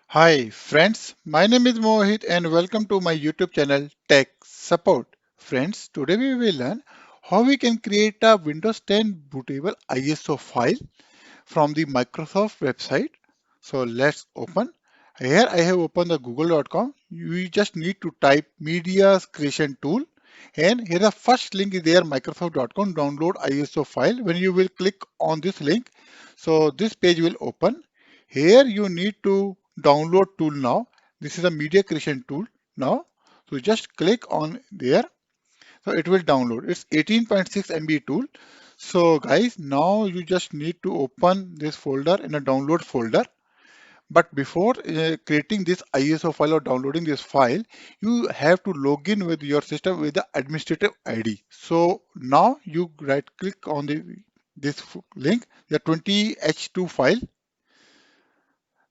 Hi friends, my name is Mohit and welcome to my YouTube channel Tech Support. Friends, today we will learn how we can create a Windows 10 bootable ISO file from the Microsoft website. So let's open. Here I have opened the google.com. You just need to type media creation tool and here the first link is there microsoft.com download ISO file. When you will click on this link, so this page will open. Here you need to download tool now. This is a media creation tool now. So just click on there. So it will download. It's 18.6 MB tool. So guys, now you just need to open this folder in a download folder. But before creating this ISO file or downloading this file, you have to log in with your system with the administrative ID. So now you right click on this link, the 20H2 file.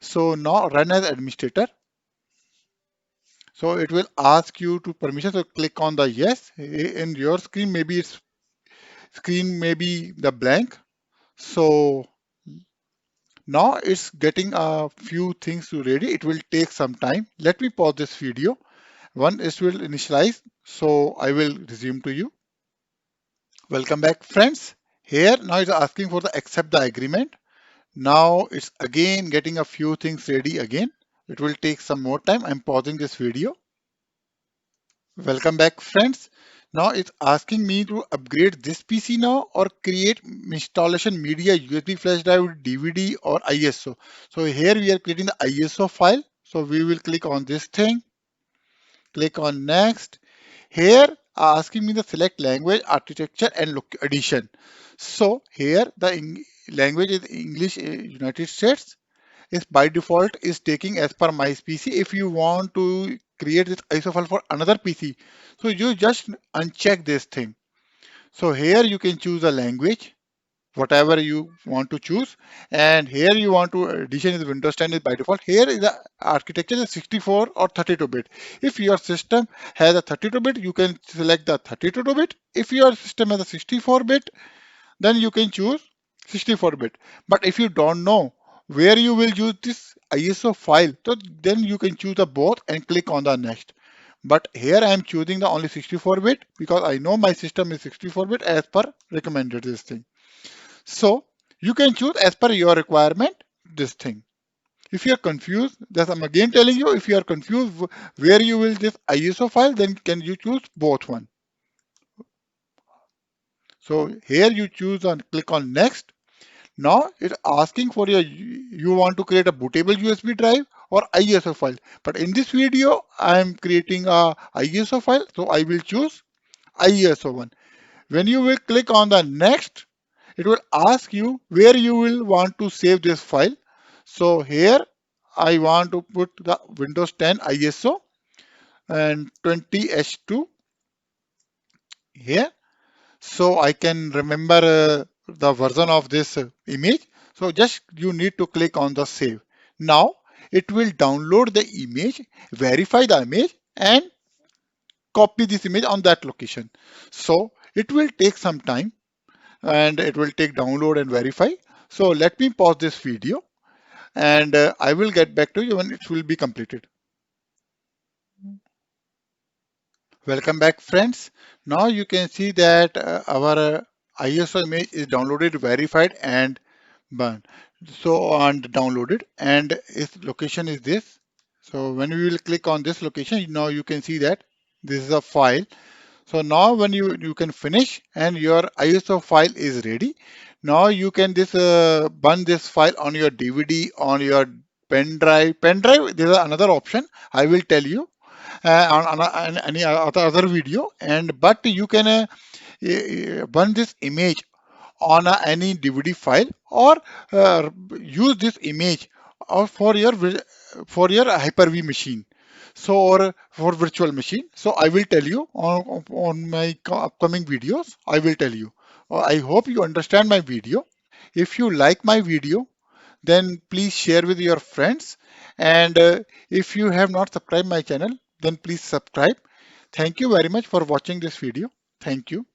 So now run as administrator. So it will ask you to permission. So click on the yes. In your screen, maybe it's screen maybe the blank. So now it's getting a few things to ready. It will take some time. Let me pause this video. One is will initialize. So I will resume to you. Welcome back, friends. Here now it's asking for the accept the agreement. Now it's again getting a few things ready again. It will take some more time. I'm pausing this video. Welcome back, friends. Now it's asking me to upgrade this PC now or create installation media USB flash drive, DVD or ISO. So here we are creating the ISO file. So we will click on this thing, click on next. Here asking me the select language, architecture and edition. So here the language is English United States is by default is taking as per my PC. If you want to create this ISO file for another PC, so you just uncheck this thing. So here you can choose a language, whatever you want to choose. And here you want to addition is Windows 10 is by default. Here is the architecture is 64 or 32-bit. If your system has a 32-bit, you can select the 32-bit. If your system has a 64-bit, then you can choose 64-bit. But if you don't know where you will use this ISO file, so then you can choose the both and click on the next. But here I am choosing the only 64-bit because I know my system is 64-bit as per recommended this thing. So you can choose as per your requirement this thing. If you are confused, that I'm again telling you, if you are confused where you will this ISO file, then can you choose both one. So here you choose and click on next. Now it's asking for you want to create a bootable USB drive or ISO file. But in this video, I am creating a ISO file. So I will choose ISO one. When you will click on the next, it will ask you where you will want to save this file. So here I want to put the Windows 10 ISO and 20H2 here. So I can remember the version of this image. So just you need to click on the save. Now it will download the image, verify the image and copy this image on that location. So it will take some time and it will take download and verify. So let me pause this video and I will get back to you when it will be completed. Welcome back, friends. Now you can see that our ISO image is downloaded, verified, and burned. So and downloaded, and its location is this. So when we will click on this location, now you can see that this is a file. So now when you can finish and your ISO file is ready. Now you can this burn this file on your DVD, on your pen drive. Pen drive, there is another option. I will tell you on any other video and but you can burn this image on any DVD file or use this image or for your Hyper-V machine. So or for virtual machine. So I will tell you on my upcoming videos. I will tell you. I hope you understand my video. If you like my video, then please share with your friends. And if you have not subscribed my channel, then please subscribe. Thank you very much for watching this video. Thank you.